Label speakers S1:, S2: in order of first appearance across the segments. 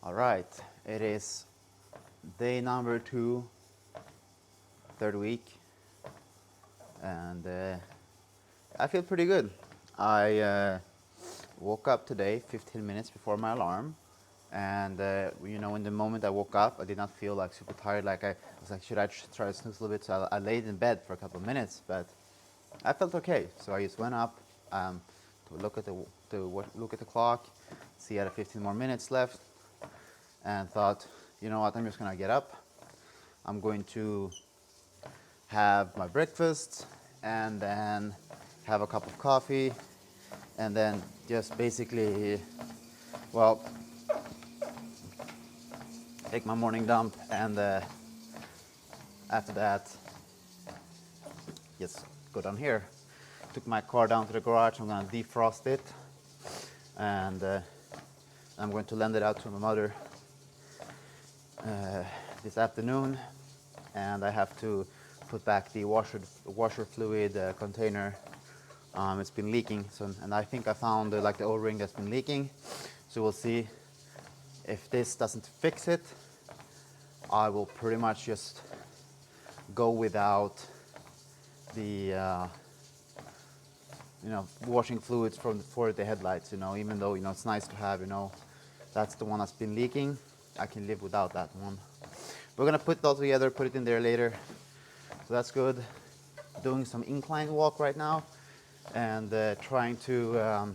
S1: All right, it is day number 2, third week, and I feel pretty good. I woke up today 15 minutes before my alarm, and in the moment I woke up, I did not feel like super tired. Like I was like, should I try to snooze a little bit? So I laid in bed for a couple of minutes, but I felt okay. So I just went up to look at the clock, see I had 15 more minutes left, and thought, you know what, I'm just gonna get up. I'm going to have my breakfast and then have a cup of coffee and then just basically, well, take my morning dump and after that, just go down here. Took my car down to the garage. I'm gonna defrost it and I'm going to lend it out to my mother this afternoon, and I have to put back the washer fluid container. It's been leaking, and I think I found like the O-ring that's been leaking. So we'll see if this doesn't fix it. I will pretty much just go without the washing fluids for the headlights. Even though it's nice to have. That's the one that's been leaking. I can live without that one. We're gonna put it all together, put it in there later. So that's good. Doing some incline walk right now, and trying to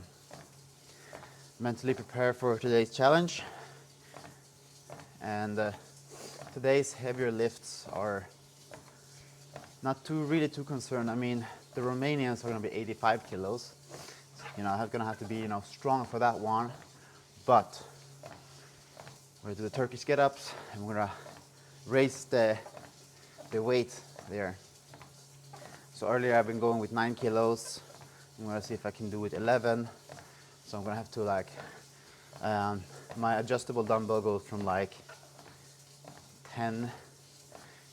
S1: mentally prepare for today's challenge. And today's heavier lifts are not really too concerned. I mean, the Romanians are gonna be 85 kilos. I'm gonna have to be strong for that one, but we're gonna do the Turkish get-ups, and we're gonna raise the weight there. So earlier I've been going with 9 kilos. I'm gonna see if I can do it 11. So I'm gonna have to my adjustable dumbbell goes from 10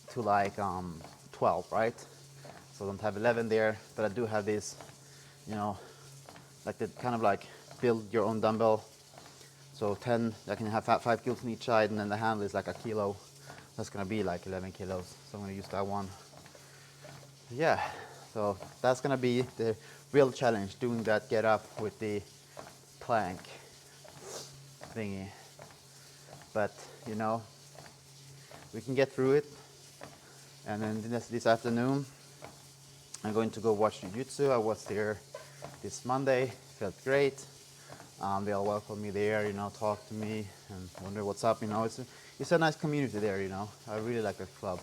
S1: to 12, right? So I don't have 11 there, but I do have this, the kind of build your own dumbbell. So 10, I can have 5 kilos on each side, and then the handle is like a kilo. That's gonna be 11 kilos. So I'm gonna use that one. Yeah, so that's gonna be the real challenge, doing that get up with the plank thingy. But we can get through it. And then this afternoon, I'm going to go watch Jiu-Jitsu. I was there this Monday, felt great. They all welcomed me there, talk to me and wonder what's up. It's a nice community there. I really like that club.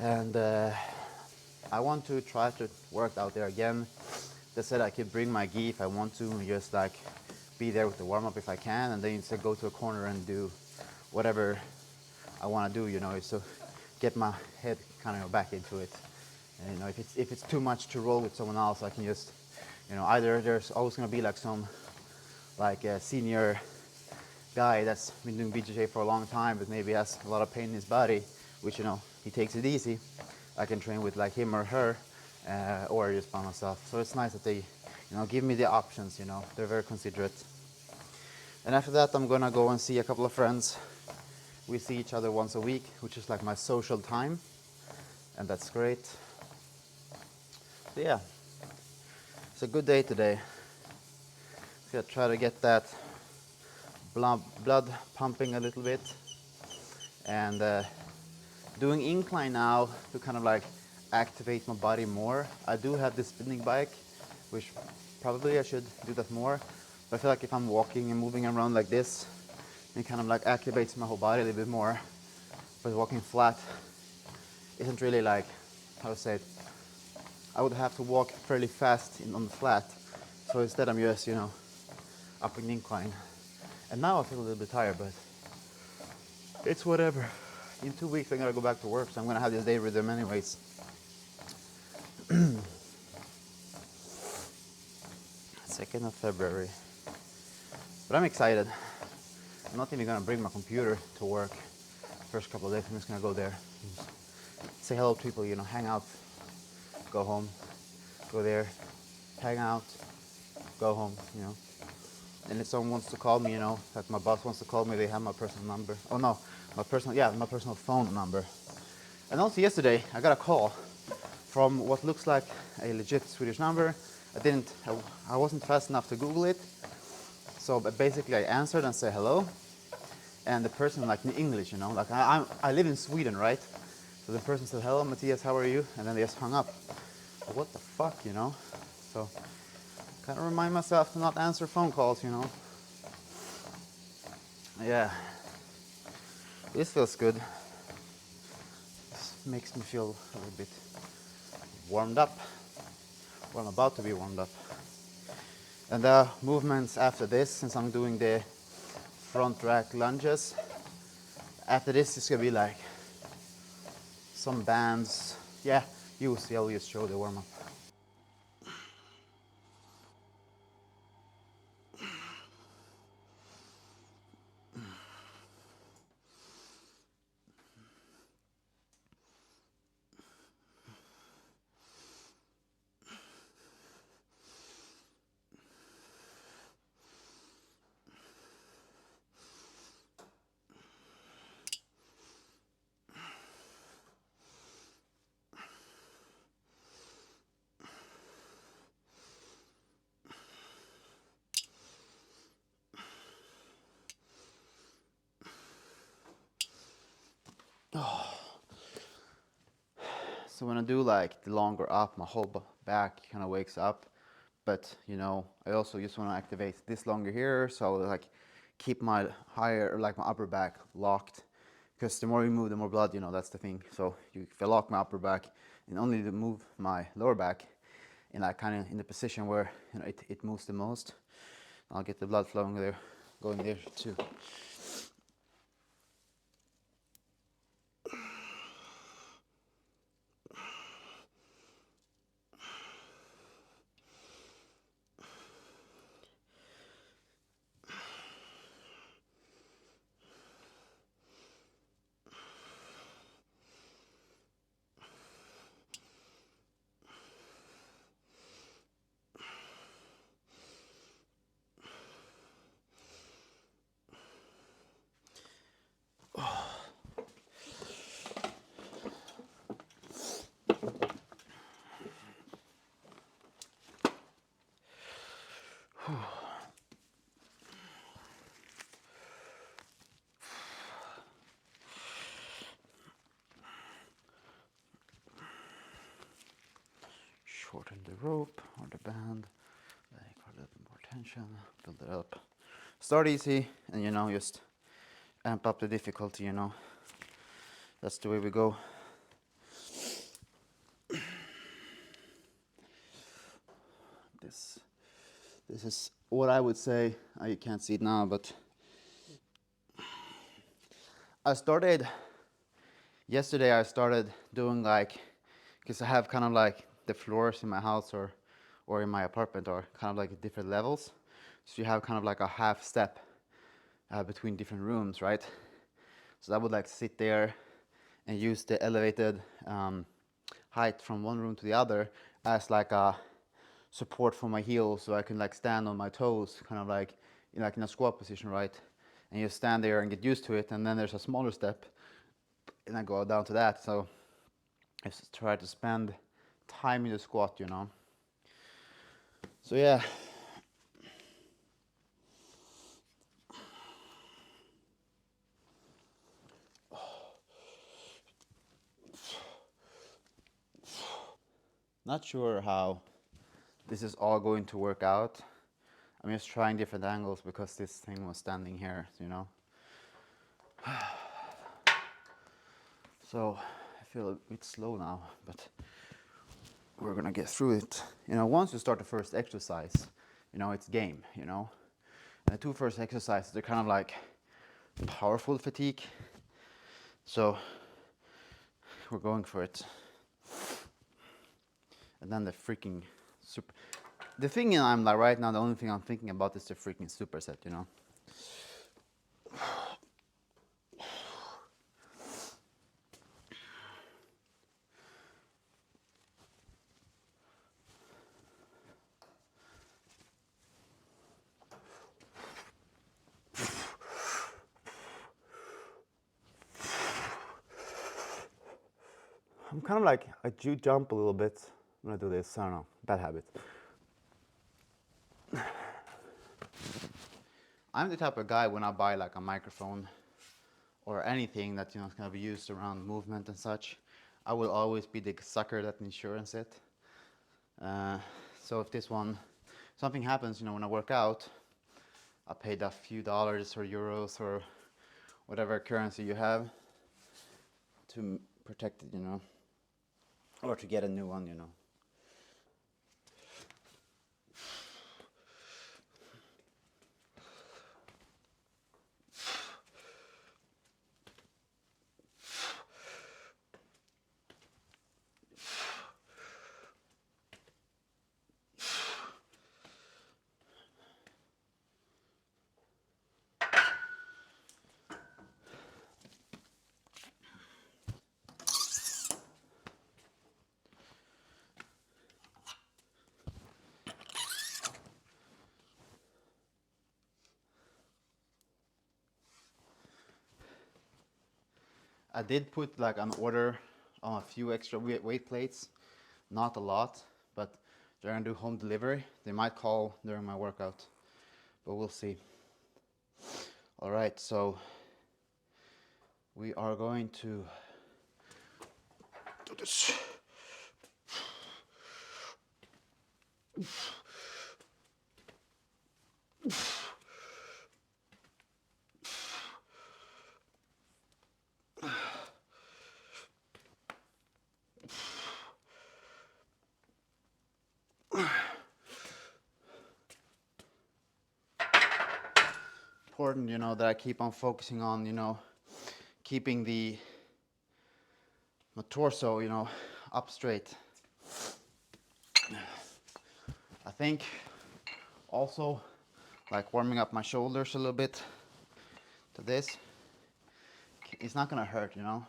S1: And I want to try to work out there again. They said I could bring my gi if I want to, and just be there with the warm-up if I can, and then instead go to a corner and do whatever I want to do, is to get my head kind of back into it. And if it's too much to roll with someone else, I can just either there's always going to be some a senior guy that's been doing BJJ for a long time but maybe has a lot of pain in his body, which he takes it easy. I can train with him or her, or just by myself. So it's nice that they give me the options. They're very considerate. And after that, I'm gonna go and see a couple of friends. We see each other once a week, which is my social time, and that's great. So yeah, it's a good day today. I'm gonna try to get that blood pumping a little bit, and doing incline now to kind of activate my body more. I do have this spinning bike, which probably I should do that more. But I feel like if I'm walking and moving around like this, it kind of activates my whole body a little bit more. But walking flat isn't really how to say it. I would have to walk fairly fast on the flat. So instead I'm just, up an incline. And now I feel a little bit tired, but it's whatever. In 2 weeks I'm gonna go back to work, so I'm gonna have this day rhythm anyways. 2nd of February. But I'm excited. I'm not even gonna bring my computer to work. First couple of days, I'm just gonna go there, say hello to people, hang out, go home, go there, hang out, go home, And if someone wants to call me, you know, like my boss wants to call me, they have my personal number. Oh no, my personal phone number. And also yesterday, I got a call from what looks like a legit Swedish number. I wasn't fast enough to Google it. So basically I answered and said hello. And the person like in English, you know, like I live in Sweden, right? So the person said, hello Matthias, how are you? And then they just hung up. What the fuck, you know? So kind of remind myself to not answer phone calls, you know? Yeah. This feels good. This makes me feel a little bit warmed up. Well, I'm about to be warmed up. And the movements after this, since I'm doing the front rack lunges, after this it's gonna be like some bands. Yeah, I'll just show the warm up. So when I do like the longer up, my whole back kind of wakes up. But you know, I also just want to activate this longer here, so like keep my higher, like my upper back locked. Because the more you move, the more blood, you know, that's the thing. So if I lock my upper back and only to move my lower back, and like kind of in the position where you know it moves the most, I'll get the blood flowing there, going there too. Shorten the rope or the band, like for a little bit more tension, build it up. Start easy and you know, just amp up the difficulty, you know. That's the way we go. This is what I would say. You can't see it now, but yesterday I started doing like, because I have kind of like the floors in my house or in my apartment are kind of like different levels. So you have kind of like a half step between different rooms, right? So I would like sit there and use the elevated height from one room to the other as like a support for my heels, so I can like stand on my toes, kind of like in a squat position, right? And you stand there and get used to it, and then there's a smaller step, and I go down to that. So I just try to spend time in the squat, you know. So yeah. Not sure how this is all going to work out. I'm just trying different angles because this thing was standing here, you know. So I feel a bit slow now, but we're gonna get through it. You know, once you start the first exercise, you know, it's game, you know. And the two first exercises, they're kind of like powerful fatigue. So we're going for it. And then the freaking super. The thing I'm like right now, the only thing I'm thinking about is the freaking superset, you know. I'm kind of like, I do jump a little bit when I do this. I don't know, bad habit. I'm the type of guy when I buy like a microphone or anything that, you know, is going to be used around movement and such, I will always be the sucker that insures it. So if this one, something happens, you know, when I work out, I paid a few dollars or euros or whatever currency you have to protect it, you know, or to get a new one, you know. I did put like an order on a few extra weight plates, not a lot, but they're gonna do home delivery. They might call during my workout, but we'll see. All right, so we are going to do this. Important, you know, that I keep on focusing on, you know, keeping my torso, you know, up straight. I think also like warming up my shoulders a little bit to this, it's not gonna hurt, you know.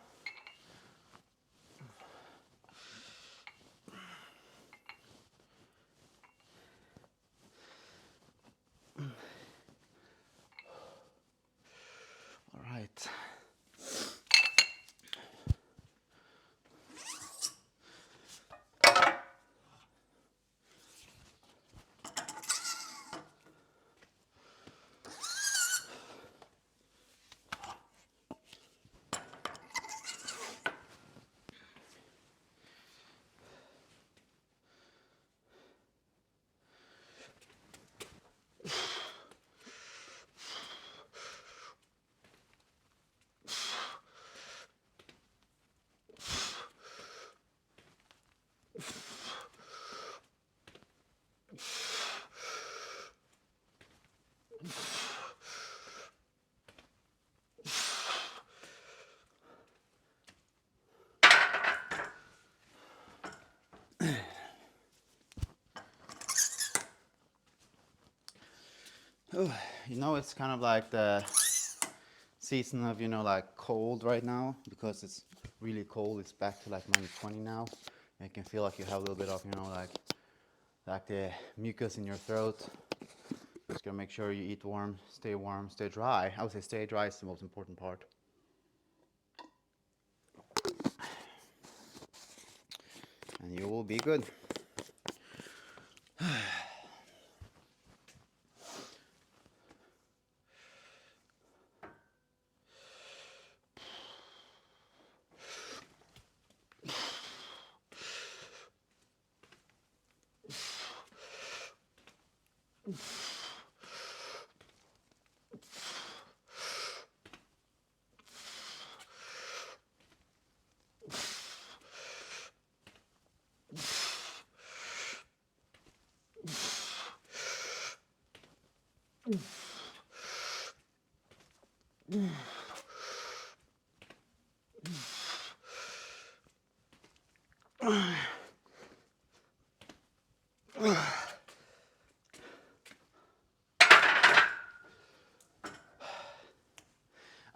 S1: All right. Oh, you know, it's kind of like the season of, you know, like cold right now because it's really cold. It's back to like -20 now. And you can feel like you have a little bit of, you know, like the mucus in your throat. Just gotta make sure you eat warm, stay dry. I would say stay dry is the most important part. And you will be good.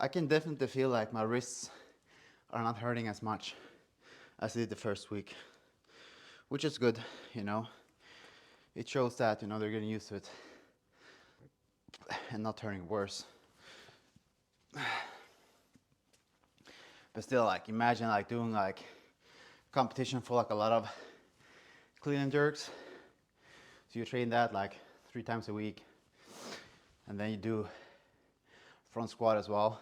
S1: I can definitely feel like my wrists are not hurting as much as they did the first week, which is good, you know. It shows that, you know, they're getting used to it and not turning worse. But still, like, imagine like doing like competition for like a lot of clean and jerks. So you train that like 3 times a week, and then you do front squat as well.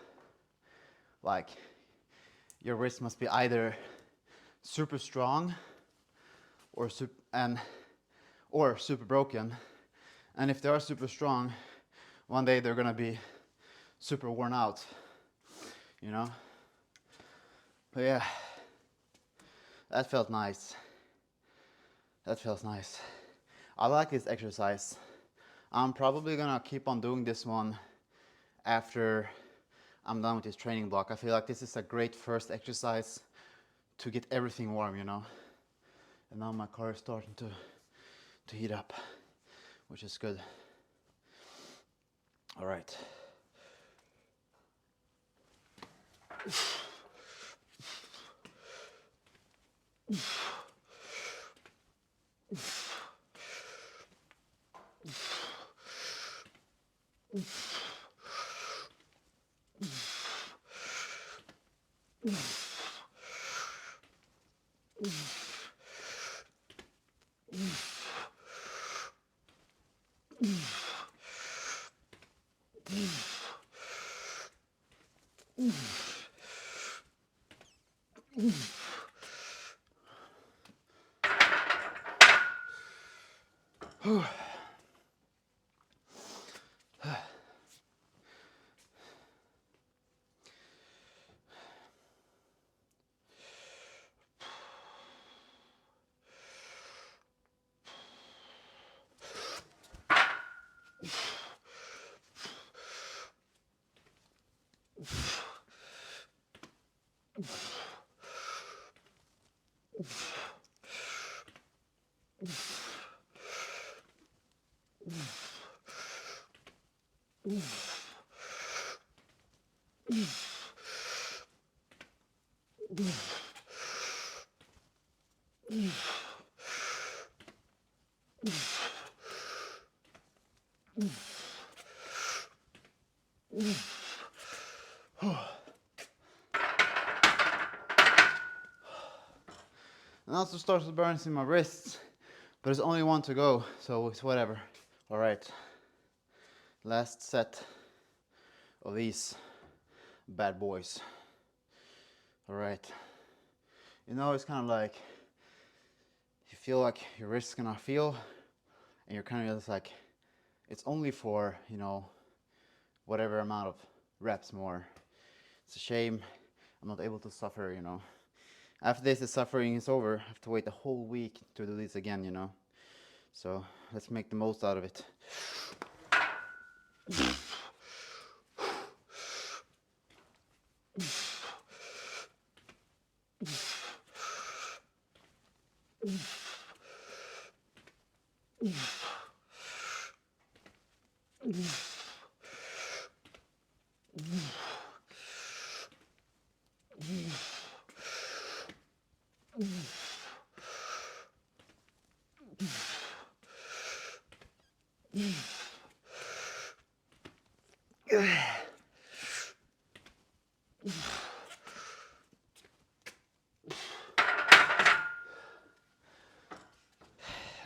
S1: Like your wrist must be either super strong or super broken. And if they are super strong, one day they're gonna be super worn out, you know? But yeah, that felt nice. That feels nice. I like this exercise. I'm probably gonna keep on doing this one after I'm done with this training block. I feel like this is a great first exercise to get everything warm, you know? And now my car is starting to heat up, which is good. All right. And also starts to burn in my wrists, but there's only one to go, so it's whatever. All right, last set of these bad boys. All right, you know, it's kind of like you feel like your wrist's gonna feel, and you're kind of just like, it's only for, you know, whatever amount of reps more. It's a shame I'm not able to suffer, you know. After this, the suffering is over. I have to wait a whole week to do this again, you know. So let's make the most out of it.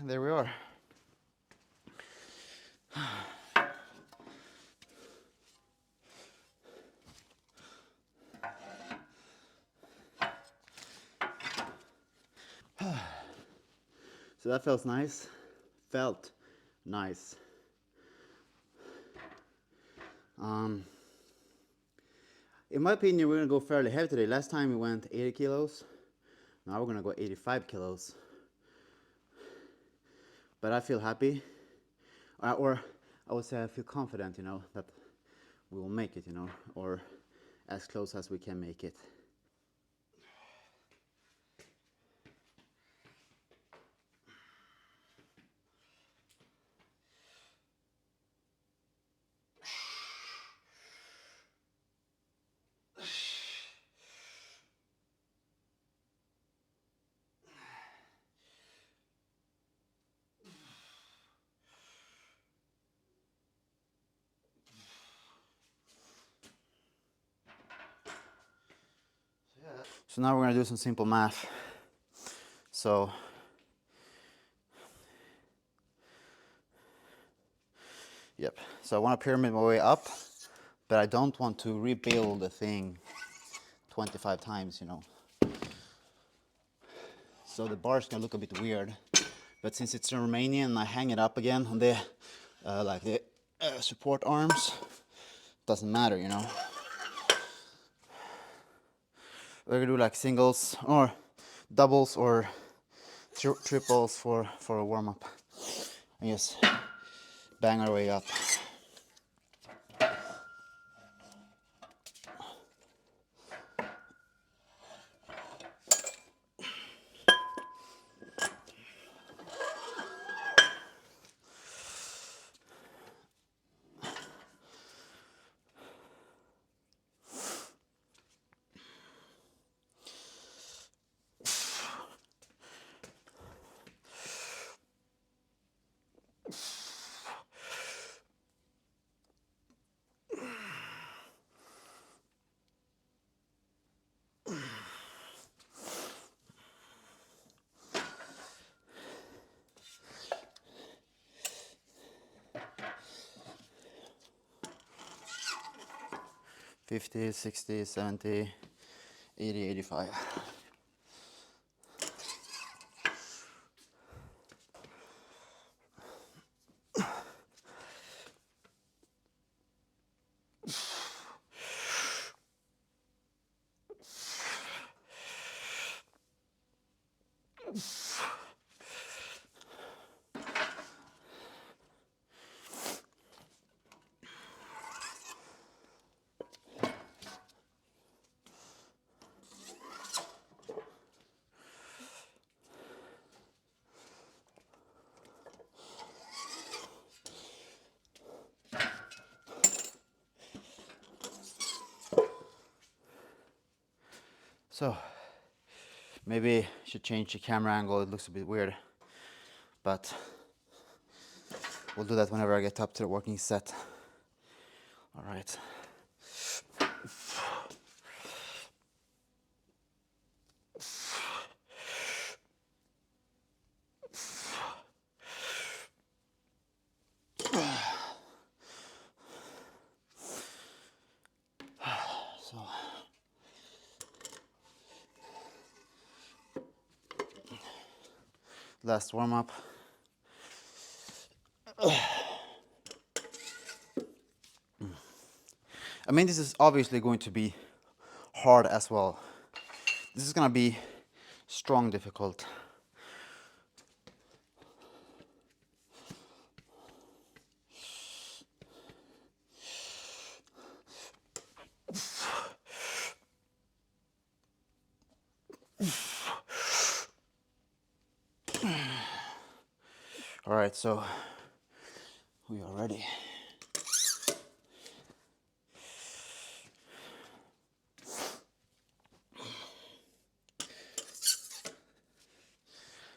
S1: There we are. So that felt nice. Felt nice. In my opinion, we're gonna go fairly heavy today. Last time we went 80 kilos. Now we're gonna go 85 kilos. But I feel happy, or I would say I feel confident, you know, that we will make it, you know, or as close as we can make it. So now we're gonna do some simple math. So yep, so I want to pyramid my way up, but I don't want to rebuild the thing 25 times, you know. So the bar's gonna look a bit weird, but since it's in Romanian, I hang it up again on the like the support arms. Doesn't matter, you know. We're gonna do like singles or doubles or triples for a warm up. And just bang our way up. '50s, '60s, '70s, '80s, '85. So maybe I should change the camera angle. It looks a bit weird, but we'll do that whenever I get up to the working set. All right. So last warm up. I mean, this is obviously going to be hard as well. This is gonna be strong difficult. All right, so we are ready.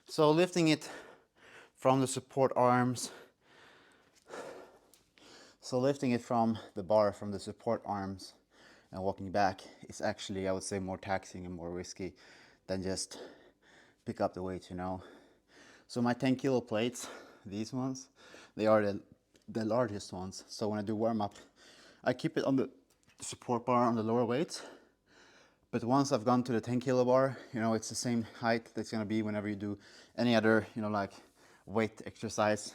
S1: So lifting it from the support arms. So lifting it from the bar, from the support arms and walking back is actually, I would say, more taxing and more risky than just pick up the weights, you know. So my 10 kilo plates, these ones, they are the largest ones. So when I do warm up, I keep it on the support bar on the lower weights. But once I've gone to the 10 kilo bar, you know, it's the same height that's gonna be whenever you do any other, you know, like weight exercise.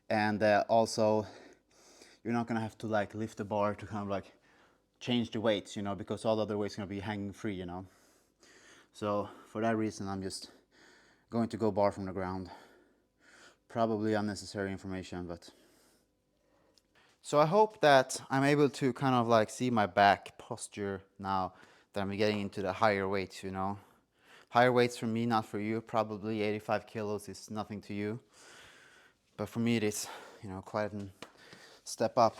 S1: And also, you're not gonna have to like lift the bar to kind of like change the weights, you know, because all the other weights are gonna be hanging free, you know. So for that reason, I'm just going to go bar from the ground. Probably unnecessary information, but. So I hope that I'm able to kind of like see my back posture now that I'm getting into the higher weights, you know. Higher weights for me, not for you. Probably 85 kilos is nothing to you. But for me it is, you know, quite a step up.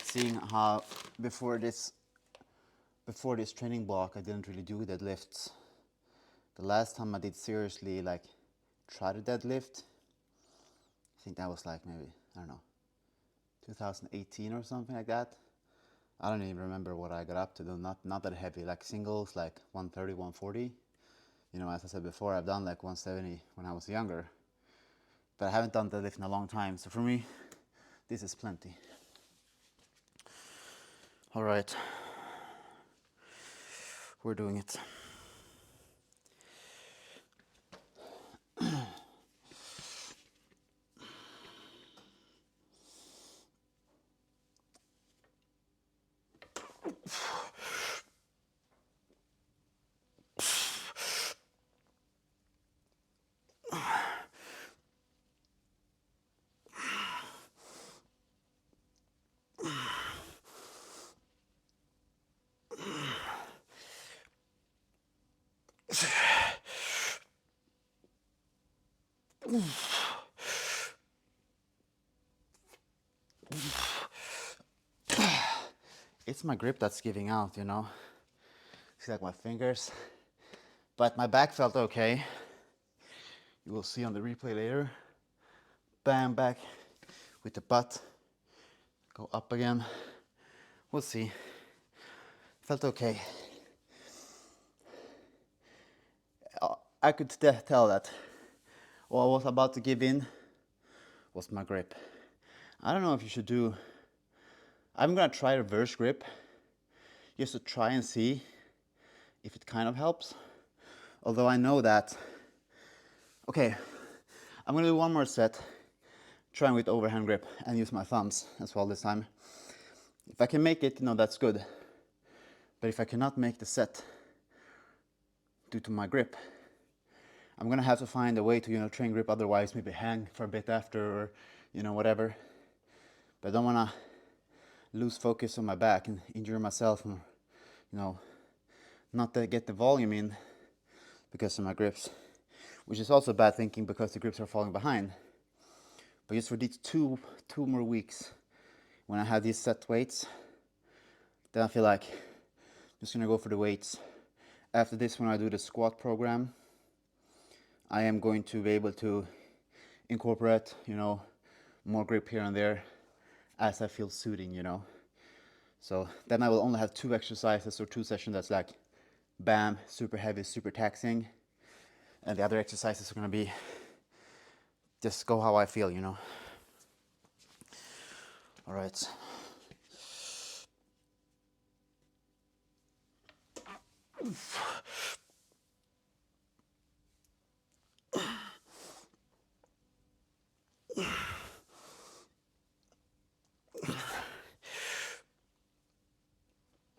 S1: Seeing how before this training block I didn't really do deadlifts. The last time I did seriously like try to deadlift, I think that was like maybe, I don't know, 2018 or something like that. I don't even remember what I got up to do. Not that heavy, like singles, like 130, 140. You know, as I said before, I've done like 170 when I was younger, but I haven't done deadlift in a long time. So for me, this is plenty. All right, we're doing it. It's my grip that's giving out, you know. See, like my fingers. But my back felt okay. You will see on the replay later. Bam, back with the butt. Go up again. We'll see. Felt okay. I could tell that what I was about to give in was my grip. I don't know if you should do... I'm gonna try reverse grip just to try and see if it kind of helps. Although I know that... Okay, I'm gonna do one more set trying with overhand grip and use my thumbs as well this time. If I can make it, you know, that's good. But if I cannot make the set due to my grip, I'm gonna have to find a way to, you know, train grip otherwise, maybe hang for a bit after or, you know, whatever. But I don't wanna lose focus on my back and injure myself and, you know, not to get the volume in because of my grips, which is also bad thinking because the grips are falling behind. But just for these two more weeks, when I have these set weights, then I feel like I'm just gonna go for the weights. After this, when I do the squat program, I am going to be able to incorporate, you know, more grip here and there as I feel suiting, you know. So then I will only have 2 exercises or 2 sessions that's like bam, super heavy, super taxing, and the other exercises are gonna be just go how I feel, you know. All right.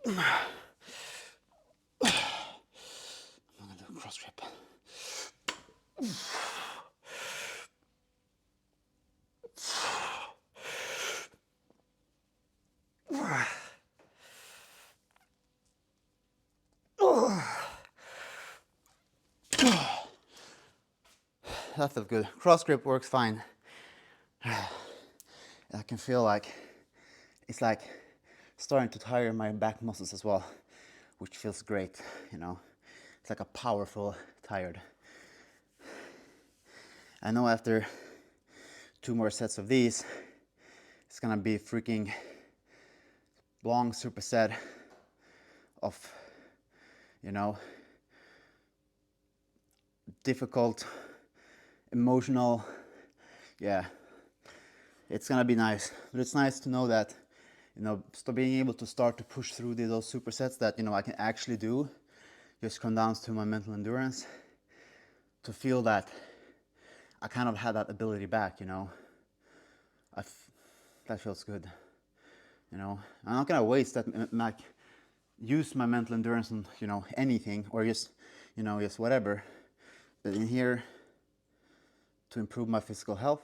S1: I'm gonna do a cross grip. That felt good. Cross grip works fine. I can feel like it's like starting to tire my back muscles as well, which feels great, you know. It's like a powerful tired. I know after 2 more sets of these, it's gonna be freaking long superset of, you know, difficult, emotional, yeah. It's gonna be nice, but it's nice to know that, you know, being able to start to push through those supersets that, you know, I can actually do, just come down to my mental endurance, to feel that I kind of had that ability back, you know. That feels good, you know. I'm not gonna waste that, like, use my mental endurance on, you know, anything, or just, you know, just whatever. But in here, to improve my physical health,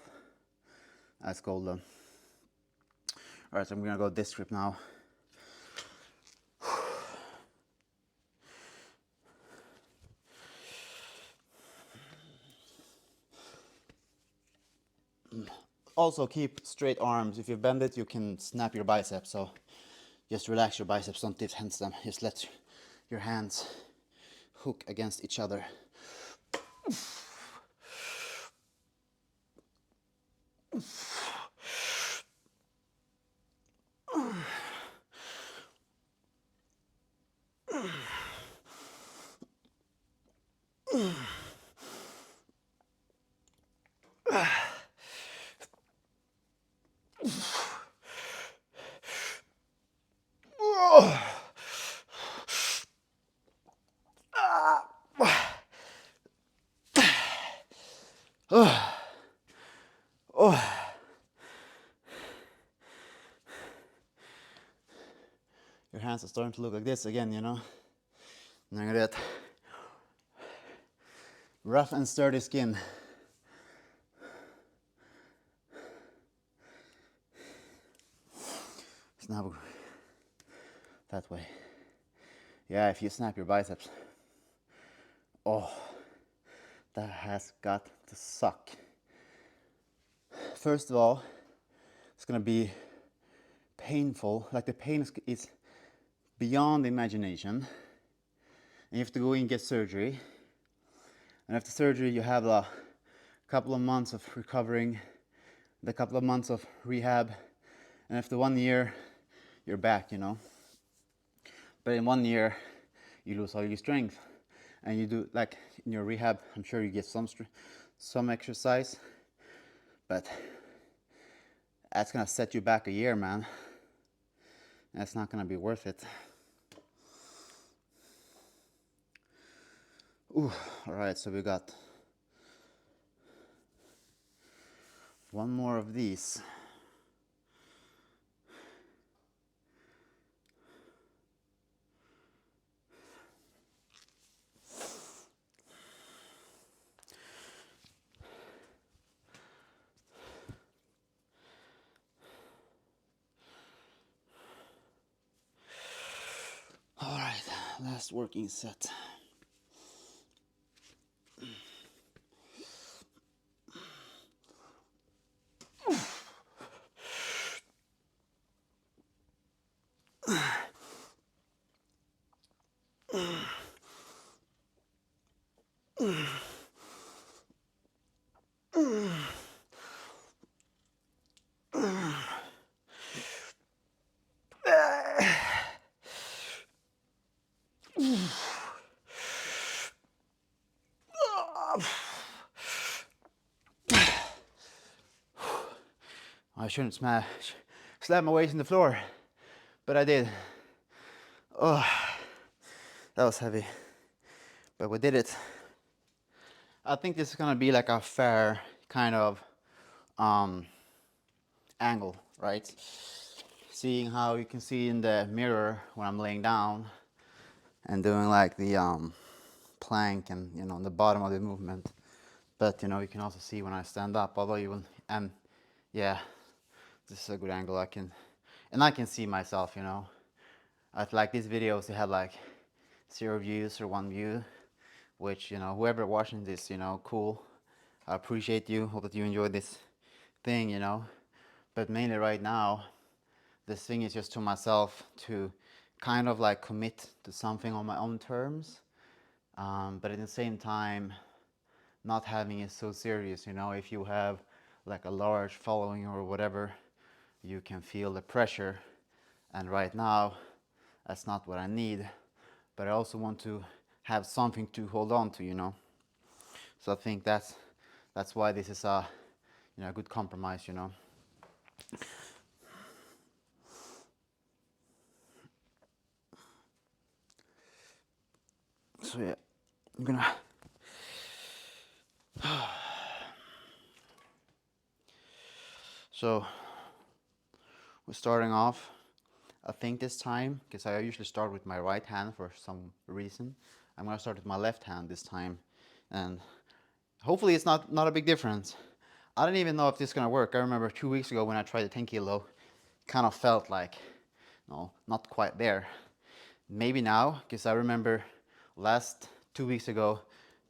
S1: that's golden. All right, so I'm gonna go this grip now. Also keep straight arms. If you bend it, you can snap your biceps, so just relax your biceps, don't tense them. Just let your hands hook against each other. Your hands are starting to look like this again, you know. Look at that rough and sturdy skin. Snap that way. Yeah, if you snap your biceps, oh, that has got to suck. First of all, it's gonna be painful. Like the pain is beyond imagination. And you have to go in and get surgery. And after surgery, you have a couple of months of recovering, a couple of months of rehab, and after 1 year, you're back, you know. But in 1 year, you lose all your strength, and you do, like in your rehab, I'm sure you get some exercise, but that's gonna set you back a year, man. That's not gonna be worth it. Ooh, all right, so we got one more of these. All right, last working set. I shouldn't slap my waist in the floor, but I did. Oh, that was heavy, but we did it. I think this is gonna be like a fair kind of angle, right? Seeing how you can see in the mirror when I'm laying down and doing like the plank and, you know, the bottom of the movement. But, you know, you can also see when I stand up, although you will, and yeah, this is a good angle. I can see myself, you know. I'd like these videos, they had like 0 views or 1 view, which, you know, whoever watching this, you know, cool. I appreciate you, hope that you enjoy this thing, you know. But mainly right now, this thing is just to myself to kind of like commit to something on my own terms, but at the same time not having it so serious, you know. If you have like a large following or whatever, you can feel the pressure, and right now that's not what I need, but I also want to have something to hold on to, you know. So I think that's why this is a, you know, a good compromise, you know. So yeah, I'm gonna so we're starting off, I think this time, because I usually start with my right hand for some reason, I'm gonna start with my left hand this time, and hopefully it's not a big difference. I don't even know if this is gonna work. I remember 2 weeks ago when I tried the 10 kilo, kind of felt like, no, not quite there. Maybe now, because I remember last 2 weeks ago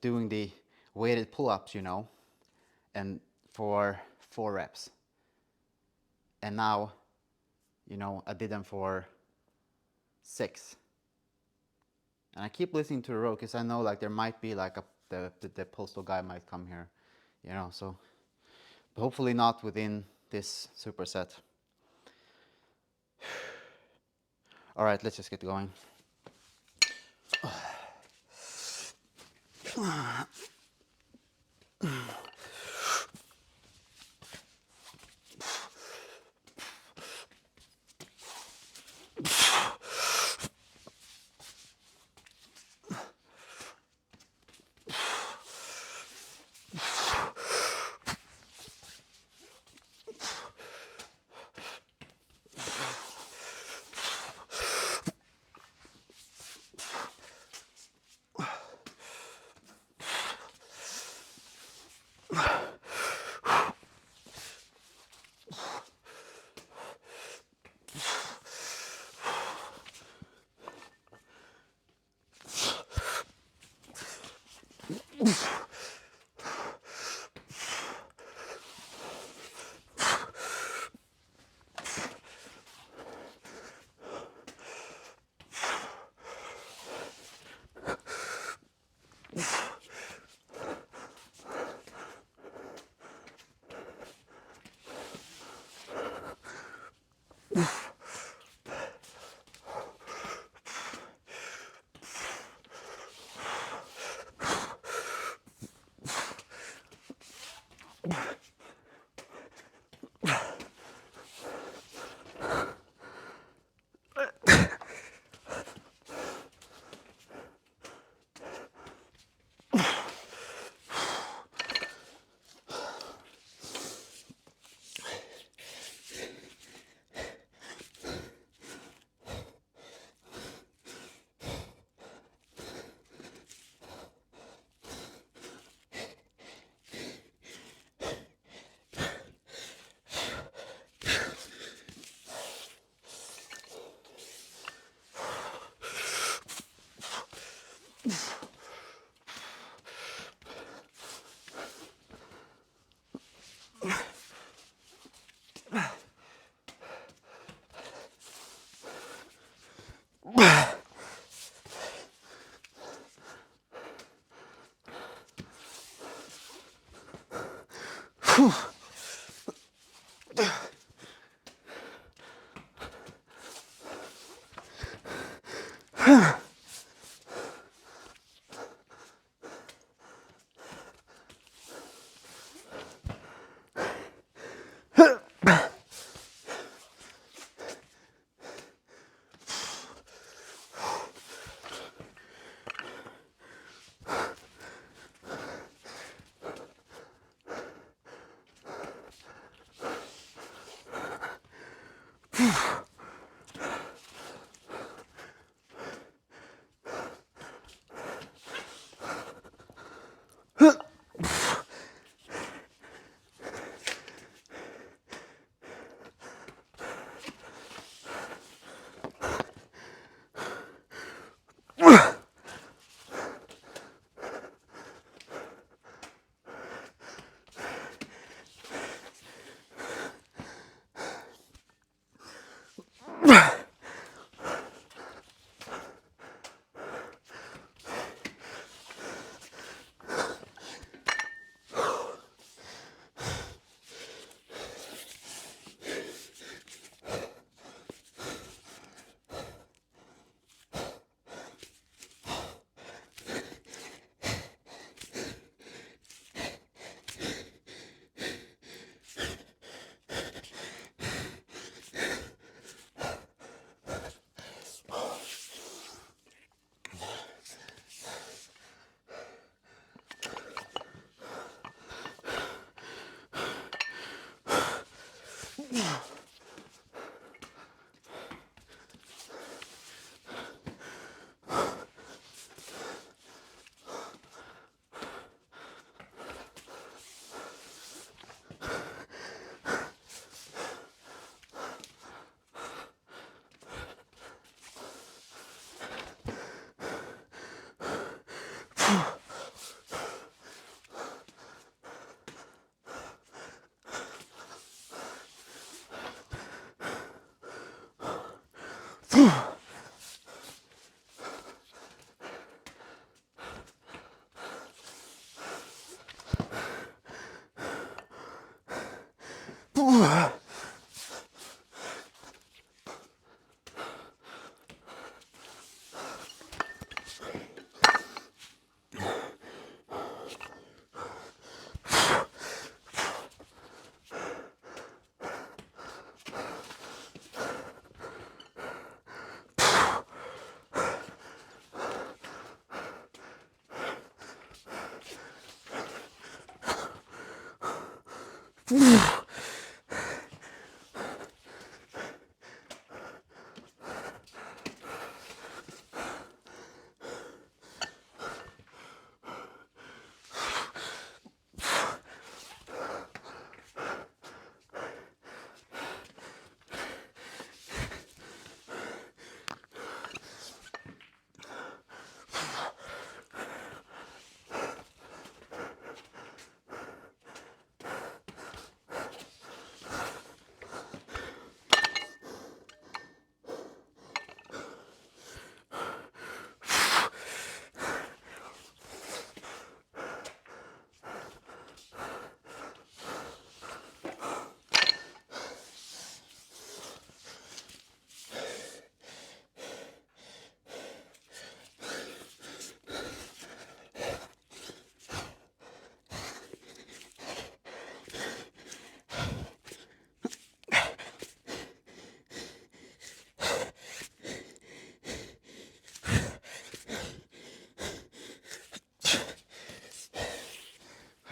S1: doing the weighted pull-ups, you know, and for 4 reps. And now, you know, I did them for 6. And I keep listening to the road because I know like there might be like the postal guy might come here, you know, so hopefully not within this superset. All right, let's just get going.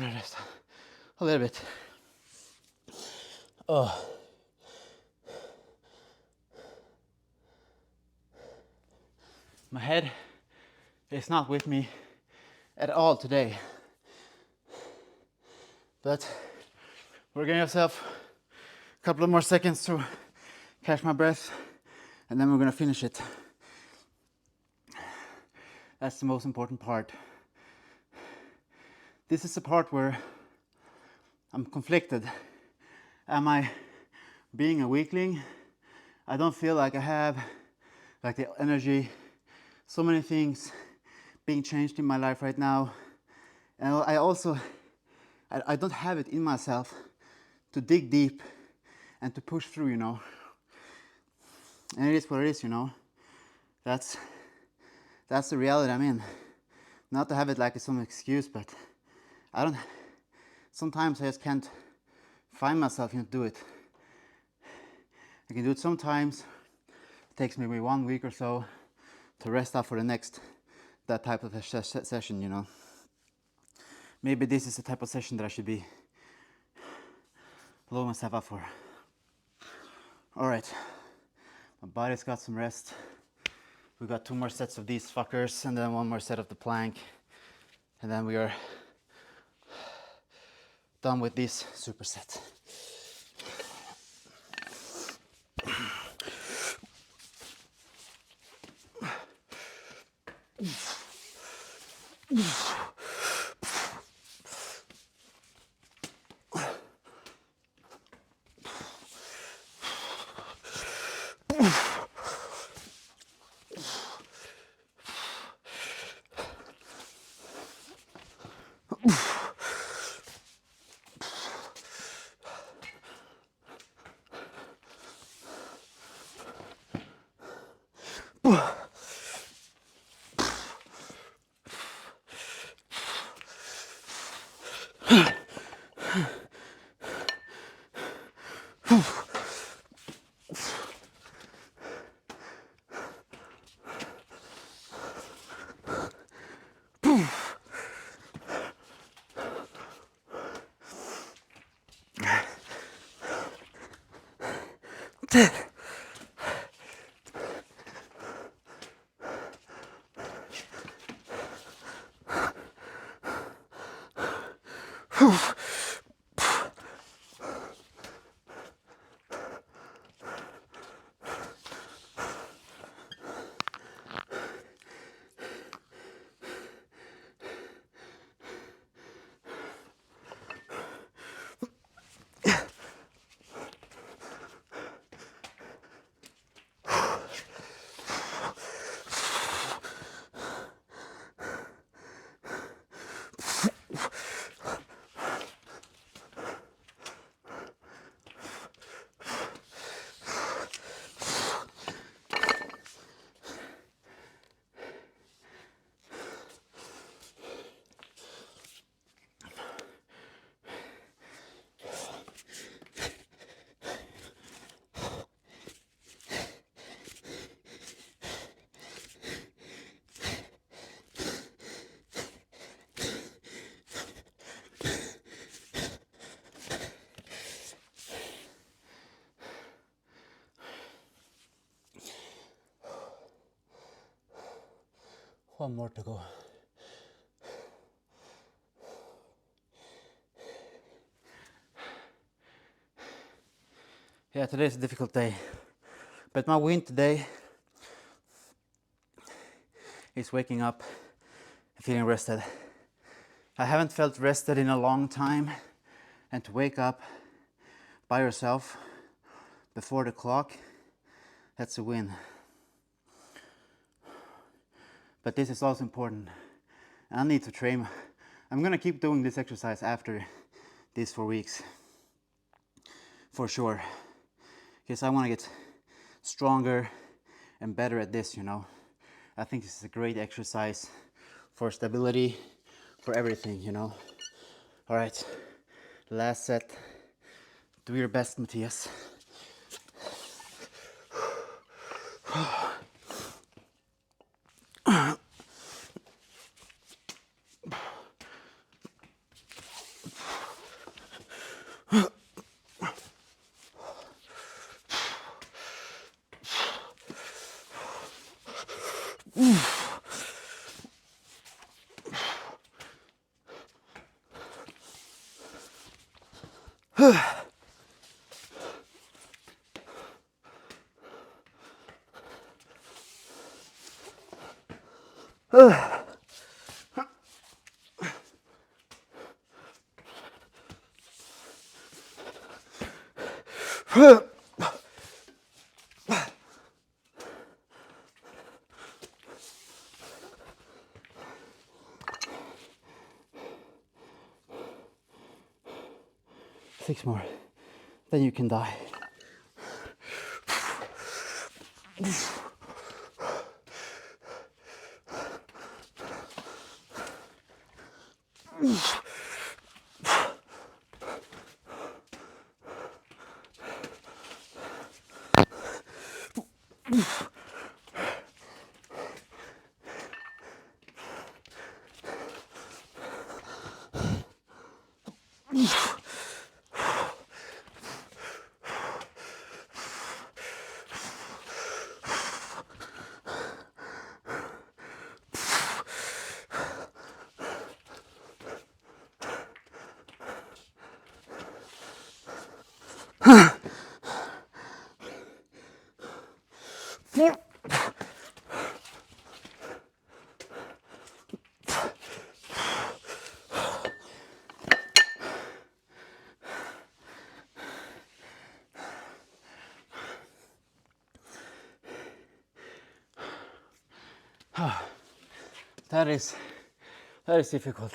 S1: Rest a little bit. Oh. My head is not with me at all today. But we're giving ourselves a couple of more seconds to catch my breath, and then we're gonna finish it. That's the most important part. This is the part where I'm conflicted. Am I being a weakling? I don't feel like I have like the energy. So many things being changed in my life right now. And I also, I don't have it in myself to dig deep and to push through, you know. And it is what it is, you know. That's the reality I'm in. Not to have it like some excuse, but sometimes I just can't find myself to do it. I can do it sometimes. It takes maybe 1 week or so to rest up for the next, that type of session, you know. Maybe this is the type of session that I should be loading myself up for. All right, my body's got some rest. We got 2 more sets of these fuckers and then 1 more set of the plank. And then we are done with this superset. One more to go. Yeah, today's a difficult day. But my win today is waking up and feeling rested. I haven't felt rested in a long time, and to wake up by yourself before the clock, that's a win. But this is also important. I need to train. I'm gonna keep doing this exercise after these 4 weeks, for sure, because I want to get stronger and better at this, you know. I think this is a great exercise for stability, for everything, you know. All right, last set. Do your best, Matthias. 6 more, then you can die. That is difficult.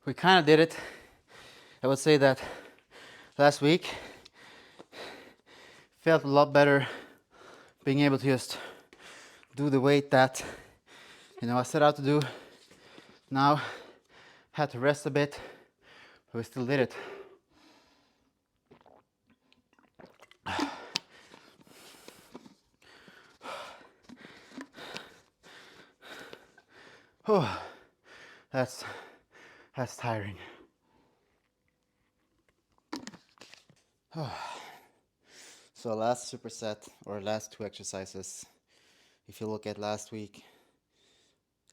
S1: We kind of did it. I would say that last week felt a lot better being able to just do the weight that I set out to do. Now had to rest a bit, but we still did it. Oh, that's tiring. So last superset or last 2 exercises, if you look at last week,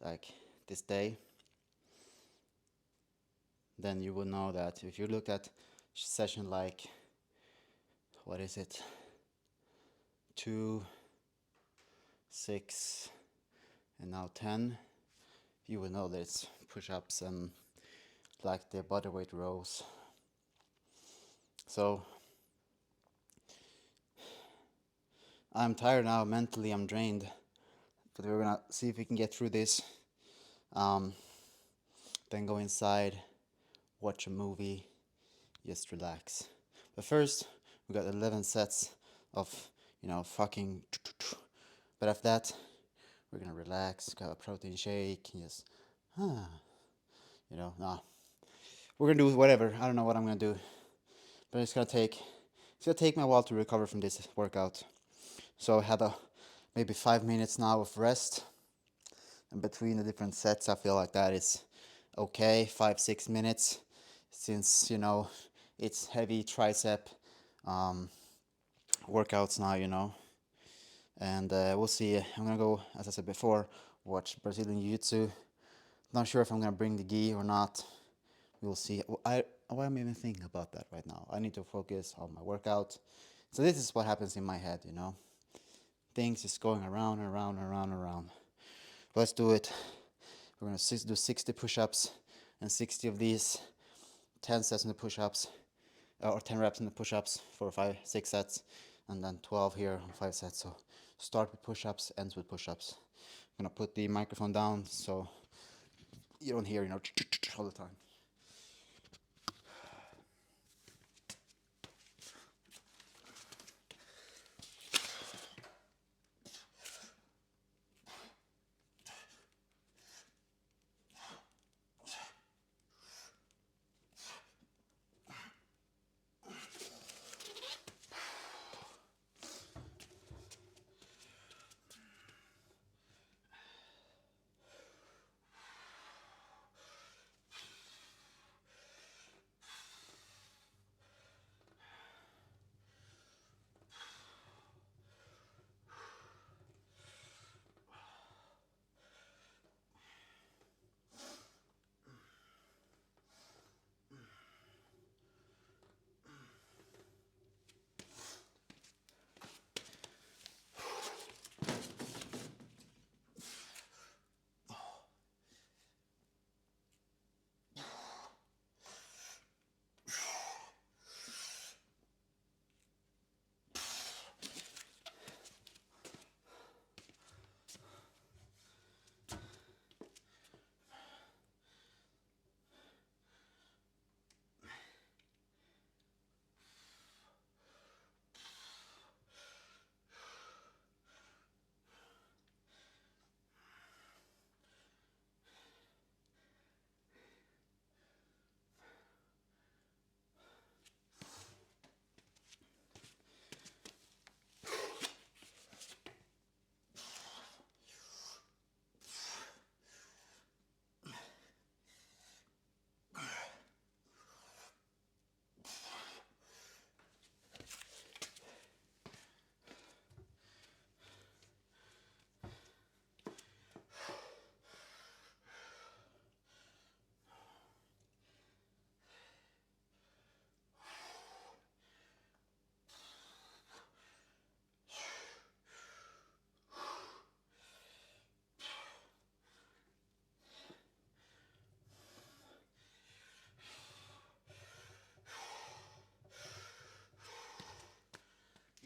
S1: like this day, then you will know that if you look at session like, what is it, 2, 6, and now 10, you will know that it's push-ups and like the bodyweight rows. So I'm tired now, mentally I'm drained, but we're gonna see if we can get through this. Then go inside, watch a movie, just relax. But first, we got 11 sets of, fucking. But after that, we're gonna relax, got a protein shake, just, nah. We're gonna do whatever. I don't know what I'm gonna do, but it's gonna take me a while to recover from this workout. So I had maybe 5 minutes now of rest, and between the different sets, I feel like that is okay. 5-6 minutes, since it's heavy tricep workouts now, and we'll see. I'm gonna go, as I said before, watch Brazilian Jiu-Jitsu. Not sure if I'm gonna bring the gi or not. We'll see. Why am I even thinking about that right now? I need to focus on my workout. So this is what happens in my head, things just going around and around and around and around. Let's do it. We're gonna do 60 push-ups and 60 of these, 10 sets in the push-ups, or 10 reps in the push-ups for 5-6 sets, and then 12 here on 5 sets. So start with push-ups, ends with push-ups. I'm gonna put the microphone down so you don't hear, all the time.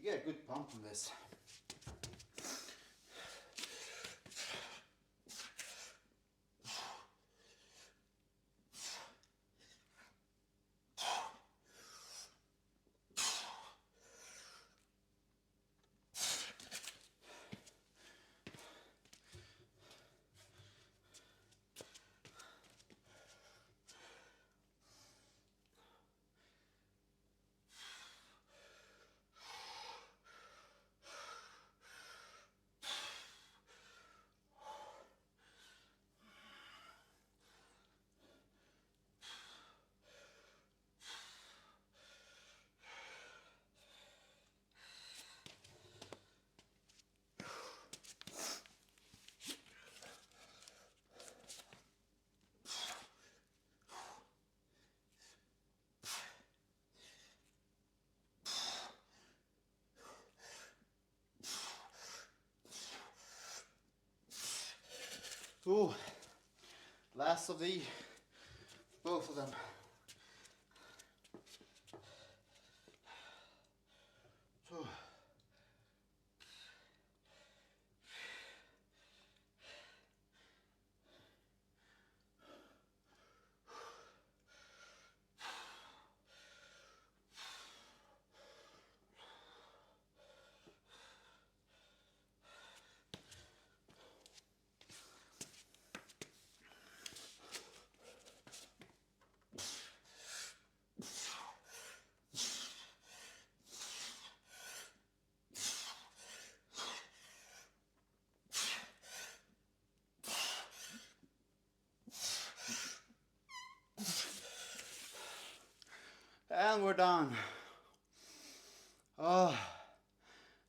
S1: get a good pump from this. Ooh, last of the, both of them. Ooh. And we're done. Oh,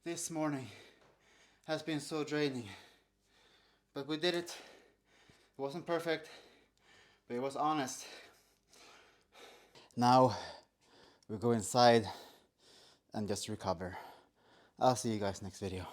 S1: this morning has been so draining. But we did it. It wasn't perfect, but it was honest. Now we go inside and just recover. I'll see you guys next video.